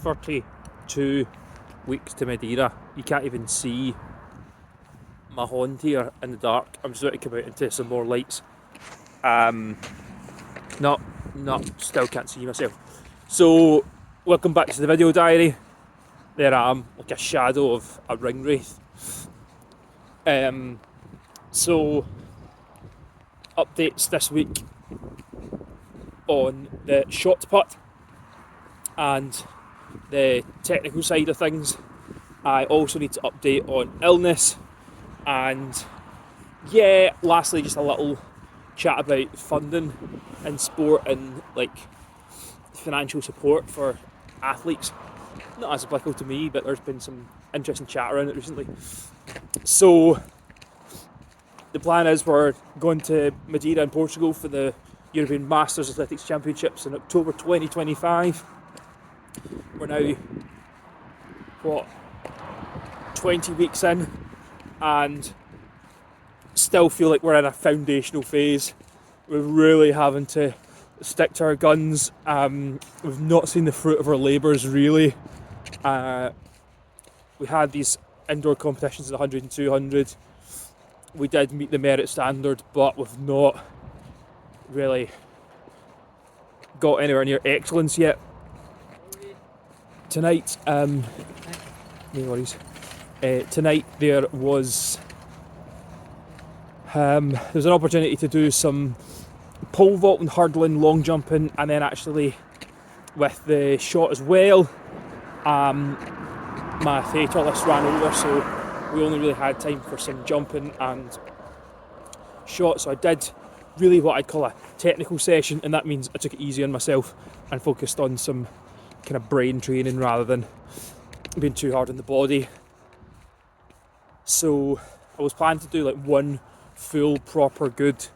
32 weeks to Madiera. You can't even see my Hond here in the dark. I'm just about to come out into some more lights. No, still can't see myself. So, welcome back to the video diary. There I am, like a shadow of a ring wraith. So, updates this week on the shot put and the technical side of things. I also need to update on illness, and yeah, lastly just a little chat about funding in sport and like financial support for athletes. Not as applicable to me, but there's been some interesting chat around it recently. So the plan is we're going to Madiera in Portugal for the European Masters Athletics Championships in October 2025. We're now, 20 weeks in, and still feel like we're in a foundational phase. We're really having to stick to our guns. We've not seen the fruit of our labours really. We had these indoor competitions at 100 and 200. We did meet the merit standard, but we've not really got anywhere near excellence yet. Tonight, no worries. Tonight there was an opportunity to do some pole vaulting, hurdling, long jumping, and then actually with the shot as well. My fatalist ran over, so we only really had time for some jumping and shot. So I did really what I'd call a technical session, and that means I took it easy on myself and focused on some kind of brain training rather than being too hard on the body. So I was planning to do like one full proper good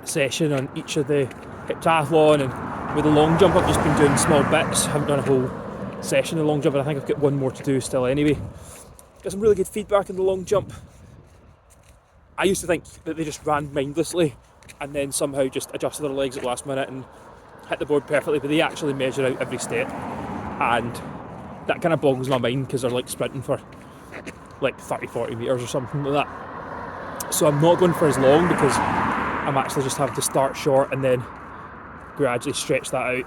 session on each of the heptathlon, and with the long jump I've just been doing small bits. I haven't done a whole session of the long jump, and I think I've got one more to do still anyway. Got some really good feedback in the long jump. I used to think that they just ran mindlessly and then somehow just adjusted their legs at the last minute and hit the board perfectly, but they actually measure out every step, and that kind of boggles my mind because they're like sprinting for like 30-40 metres or something like that. So I'm not going for as long because I'm actually just having to start short and then gradually stretch that out.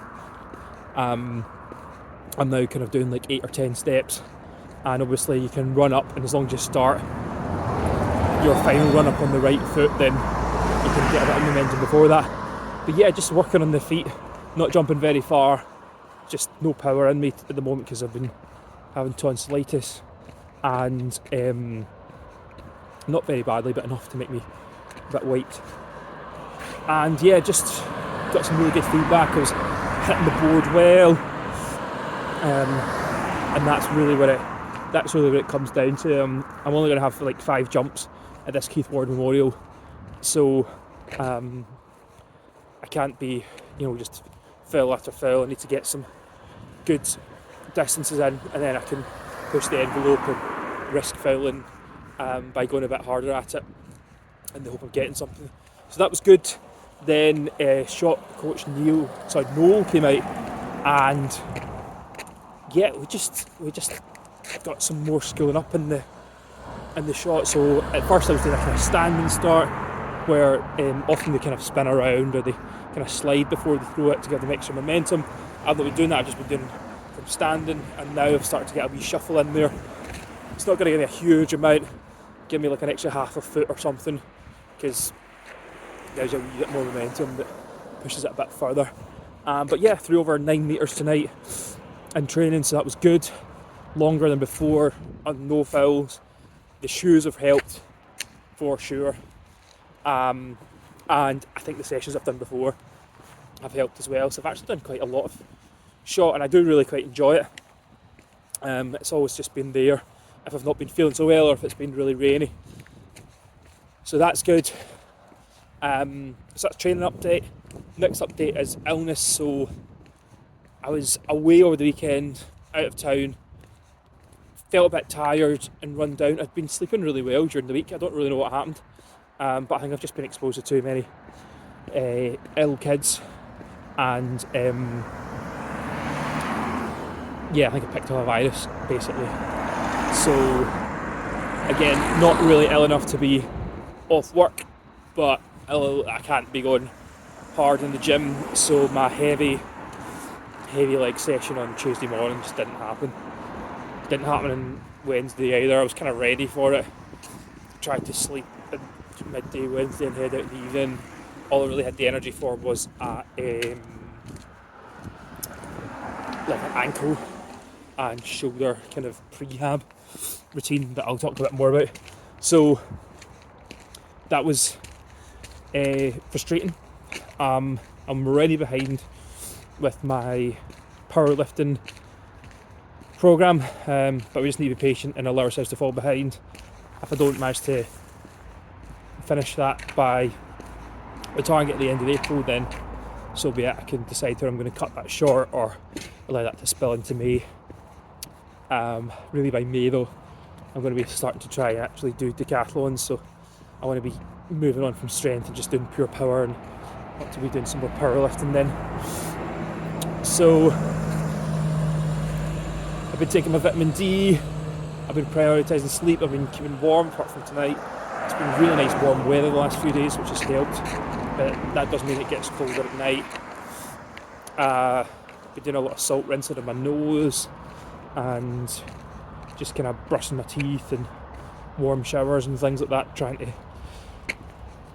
I'm now kind of doing like 8 or 10 steps, and obviously you can run up, and as long as you start your final run up on the right foot, then you can get a bit of momentum before that. But yeah, just working on the feet, not jumping very far, just no power in me at the moment because I've been having tonsillitis, and not very badly, but enough to make me a bit white. And yeah, just got some really good feedback. I was hitting the board well, and that's really what it comes down to. I'm only going to have like 5 jumps at this Keith Ward Memorial, so I can't be, just foul after foul. I need to get some good distances in, and then I can push the envelope and risk fouling by going a bit harder at it in the hope of getting something. So that was good. Then shot coach Noel came out, and yeah, we just got some more schooling up in the shot. So at first I was doing a kind of standing start where often they kind of spin around or they kind of slide before they throw it to give them extra momentum. I've not been doing that, I've just been doing from standing, and now I've started to get a wee shuffle in there. It's not going to give me a huge amount, give me like an extra half a foot or something, because there's a wee bit more momentum that pushes it a bit further. But yeah, threw over 9 metres tonight in training, so that was good. Longer than before, and no fouls. The shoes have helped for sure, and I think the sessions I've done before have helped as well. So I've actually done quite a lot of shot, and I do really quite enjoy it. It's always just been there if I've not been feeling so well or if it's been really rainy. So that's good. So that's training update. Next update is illness. So I was away over the weekend, out of town, felt a bit tired and run down. I'd been sleeping really well during the week. I don't really know what happened, but I think I've just been exposed to too many ill kids, and yeah, I think I picked up a virus basically. So again, not really ill enough to be off work, but I can't be going hard in the gym. So my heavy leg session on Tuesday morning just didn't happen. Didn't happen on Wednesday either. I was kind of ready for it. Tried to sleep at midday Wednesday and head out in the evening. All I really had the energy for was like an ankle and shoulder kind of prehab routine that I'll talk a bit more about. So that was frustrating. I'm already behind with my powerlifting program, but we just need to be patient and allow ourselves to fall behind. If I don't manage to finish that by the target at the end of April, then so be it. I can decide whether I'm going to cut that short or allow that to spill into May. Really by May though, I'm going to be starting to try and actually do decathlons, so I want to be moving on from strength and just doing pure power, and want to be doing some more powerlifting then. So I've been taking my vitamin D, I've been prioritising sleep, I've been keeping warm apart from tonight. It's been really nice warm weather the last few days, which has helped, but that does mean it gets colder at night. Been doing a lot of salt rinsing on my nose and just kind of brushing my teeth and warm showers and things like that, trying to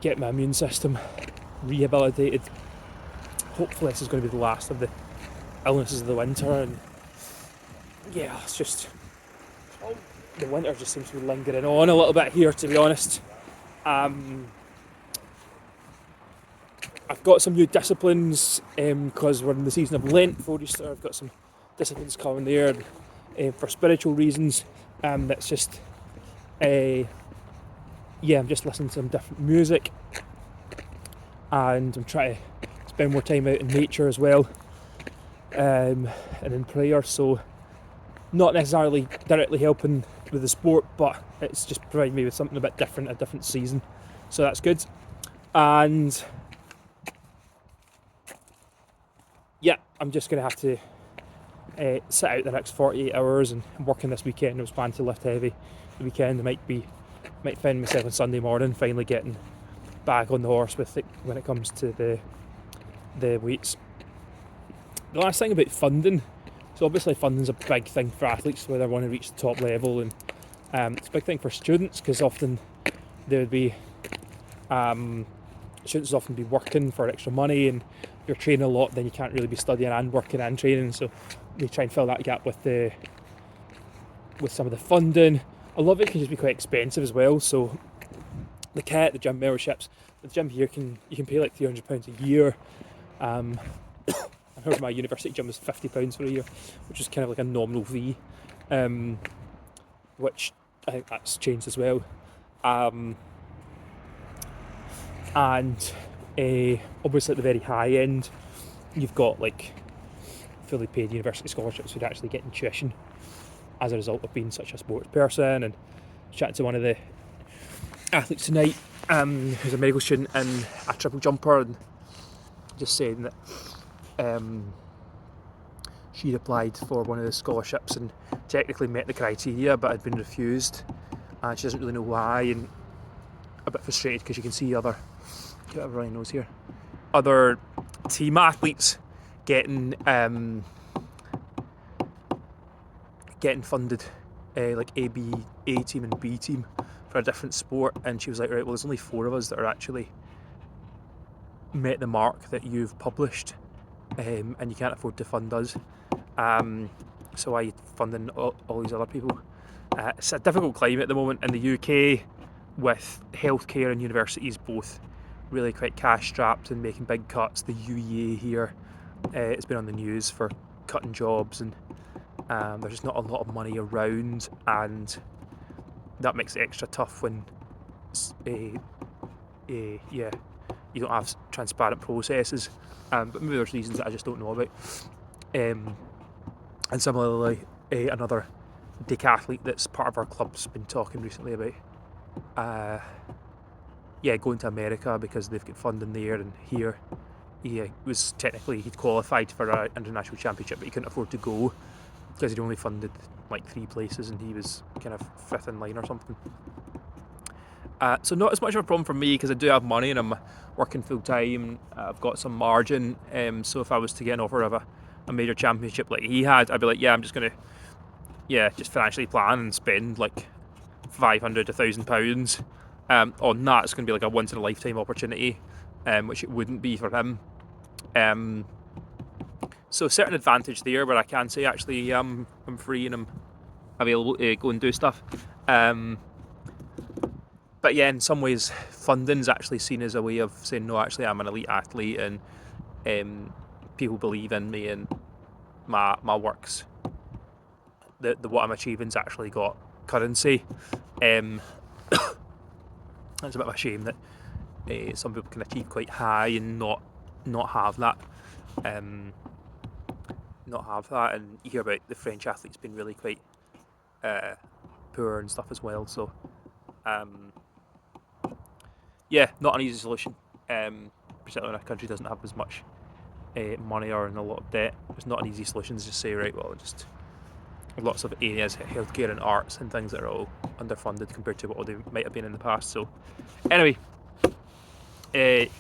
get my immune system rehabilitated. Hopefully this is going to be the last of the illnesses of the winter, and yeah, it's just the winter just seems to be lingering on a little bit here, to be honest. I've got some new disciplines because we're in the season of Lent for Easter. I've got some disciplines coming there for spiritual reasons. That's just I'm just listening to some different music, and I'm trying to spend more time out in nature as well, and in prayer. So not necessarily directly helping with the sport, but it's just providing me with something a bit different, a different season. So that's good. And yeah, I'm just going to have to sit out the next 48 hours, and I'm working this weekend. I was planning to lift heavy the weekend. I might find myself on Sunday morning finally getting back on the horse with it when it comes to the weights. The last thing about funding, so obviously funding's a big thing for athletes whether they want to reach the top level, and it's a big thing for students because often there would be students would often be working for extra money, and if you're training a lot then you can't really be studying and working and training, so they try and fill that gap with some of the funding. A lot of it can just be quite expensive as well, so the kit, the gym memberships, the gym here you can pay like £300 a year. I heard my university gym was £50 for a year, which is kind of like a nominal fee, which I think that's changed as well. And obviously at the very high end, you've got like fully paid university scholarships who'd actually get tuition as a result of being such a sports person. And chatting to one of the athletes tonight, who's a medical student and a triple jumper, and just saying that she'd applied for one of the scholarships and technically met the criteria but had been refused, and she doesn't really know why, and a bit frustrated because you can see other team athletes getting funded, like A team and B team for a different sport, and she was like, right, well there's only 4 of us that are actually met the mark that you've published, and you can't afford to fund us, so why are you funding all these other people? It's a difficult climate at the moment in the UK, with healthcare and universities both really quite cash strapped and making big cuts. The UEA here, it's been on the news for cutting jobs, and there's just not a lot of money around, and that makes it extra tough when you don't have transparent processes, but maybe there's reasons that I just don't know about. And similarly, another decathlete that's part of our club's been talking recently about going to America because they've got funding there, and here he'd qualified for an international championship but he couldn't afford to go, because he'd only funded like 3 places and he was kind of 5th in line or something. So not as much of a problem for me because I do have money and I'm working full time. I've got some margin. So if I was to get an offer of a major championship like he had, I'd be like, yeah, I'm just gonna, just financially plan and spend like £500 to £1,000 on that. It's gonna be like a once in a lifetime opportunity, which it wouldn't be for him. So certain advantage there, where I can say actually I'm free and I'm available to go and do stuff. But yeah, in some ways, funding's actually seen as a way of saying, no, actually, I'm an elite athlete and people believe in me and my works. The what I'm achieving's actually got currency. It's a bit of a shame that some people can achieve quite high and not have that. Not have that, and you hear about the French athletes being really quite poor and stuff as well. So. Not an easy solution, particularly when a country doesn't have as much money or in a lot of debt. It's not an easy solution to just say, right, well, just lots of areas, healthcare and arts and things that are all underfunded compared to what they might have been in the past. So anyway, it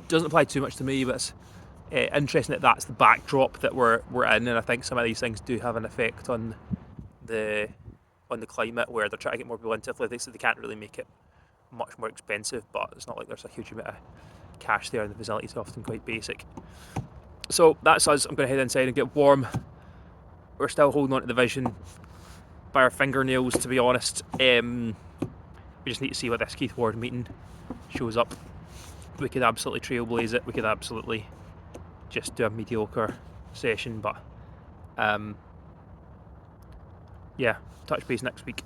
doesn't apply too much to me, but it's interesting that that's the backdrop that we're in, and I think some of these things do have an effect on the climate, where they're trying to get more people into athletics, so they can't really make it much more expensive, but it's not like there's a huge amount of cash there and the facilities are often quite basic. So that's us. I'm going to head inside and get warm. We're still holding on to the vision by our fingernails, to be honest. We just need to see what this Keith Ward meeting shows up. We could absolutely trailblaze it. We could absolutely just do a mediocre session, but touch base next week.